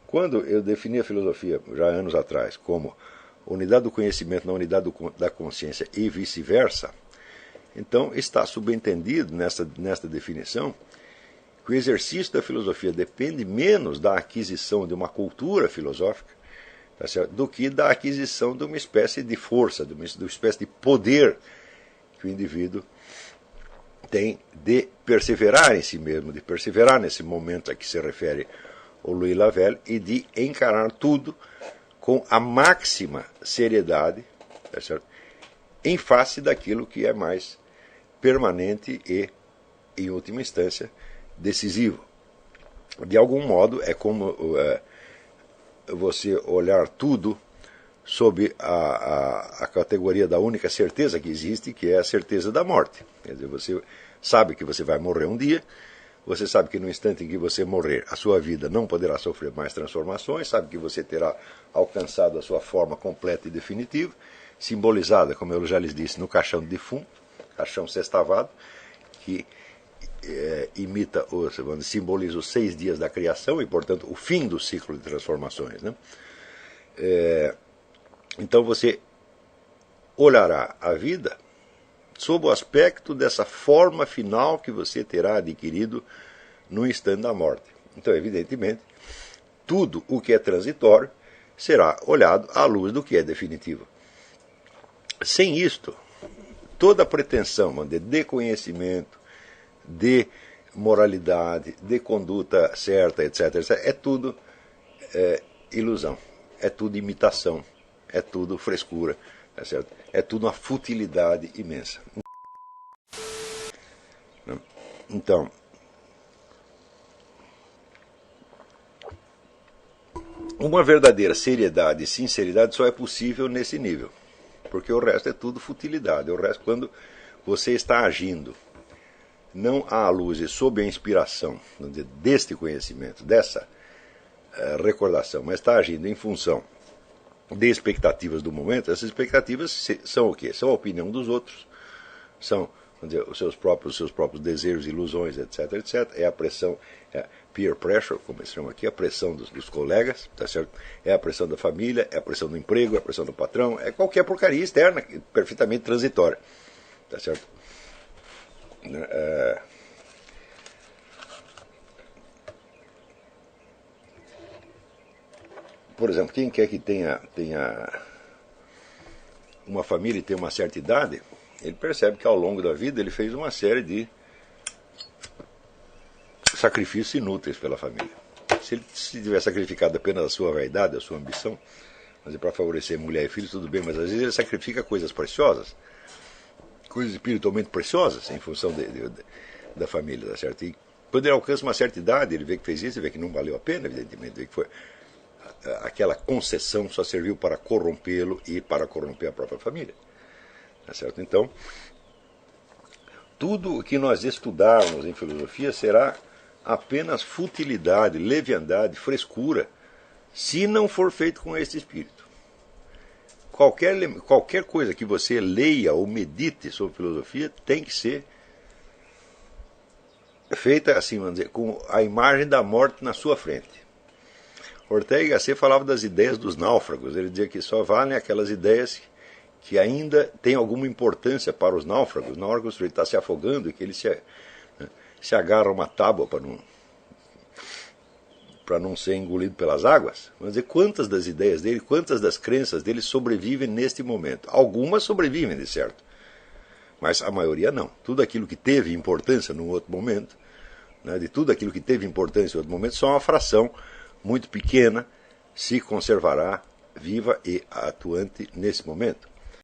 Quando eu defini a filosofia, já anos atrás, como unidade do conhecimento na unidade da consciência e vice-versa, então está subentendido nesta definição que o exercício da filosofia depende menos da aquisição de uma cultura filosófica, tá certo, do que da aquisição de uma espécie de força, de uma espécie de poder que o indivíduo tem de perseverar em si mesmo, de perseverar nesse momento a que se refere o Louis Lavelle e de encarar tudo com a máxima seriedade, tá certo, em face daquilo que é mais permanente e, em última instância, decisivo. De algum modo, é como você olhar tudo sob a categoria da única certeza que existe, que é a certeza da morte. Quer dizer, você sabe que você vai morrer um dia, você sabe que no instante em que você morrer, a sua vida não poderá sofrer mais transformações, sabe que você terá alcançado a sua forma completa e definitiva, simbolizada, como eu já lhes disse, no caixão de defunto, caixão sextavado, que imita, simboliza os 6 dias da criação e, portanto, o fim do ciclo de transformações, né? Então você olhará a vida sob o aspecto dessa forma final que você terá adquirido no instante da morte. Então, evidentemente, tudo o que é transitório será olhado à luz do que é definitivo. Sem isto, toda a pretensão de conhecimento, de moralidade, de conduta certa, etc., é tudo ilusão, é tudo imitação, é tudo frescura, é certo? É tudo uma futilidade imensa. Então, uma verdadeira seriedade e sinceridade só é possível nesse nível, porque o resto é tudo futilidade. O resto, quando você está agindo não à luz e sob a inspiração deste conhecimento, dessa recordação, mas está agindo em função de expectativas do momento, essas expectativas são o quê? São a opinião dos outros, são, vamos dizer, os seus próprios desejos, ilusões, etc., etc. É a pressão, peer pressure, como eles chamam aqui, a pressão dos colegas, tá certo? É a pressão da família, é a pressão do emprego, é a pressão do patrão, é qualquer porcaria externa, perfeitamente transitória, tá certo? Por exemplo, quem quer que tenha uma família e tenha uma certa idade, ele percebe que ao longo da vida ele fez uma série de sacrifícios inúteis pela família. Se ele tiver sacrificado apenas a sua vaidade, a sua ambição, para favorecer mulher e filhos, tudo bem, mas às vezes ele sacrifica coisas preciosas, coisas espiritualmente preciosas, em função da família, tá certo? E quando ele alcança uma certa idade, ele vê que fez isso, ele vê que não valeu a pena, evidentemente, vê que foi aquela concessão só serviu para corrompê-lo e para corromper a própria família. Tá certo? Então, tudo o que nós estudarmos em filosofia será apenas futilidade, leviandade, frescura, se não for feito com este espírito. Qualquer coisa que você leia ou medite sobre filosofia tem que ser feita assim, vamos dizer, com a imagem da morte na sua frente. Ortega y Gasset falava das ideias dos náufragos. Ele dizia que só valem aquelas ideias que ainda têm alguma importância para os náufragos. Na hora que o sujeito está se afogando e que ele se agarra a uma tábua para não ser engolido pelas águas. Vamos dizer, quantas das ideias dele, quantas das crenças dele sobrevivem neste momento. Algumas sobrevivem, de certo, mas a maioria não. Tudo aquilo que teve importância num outro momento, de tudo aquilo que teve importância em outro momento, só uma fração muito pequena se conservará viva e atuante nesse momento.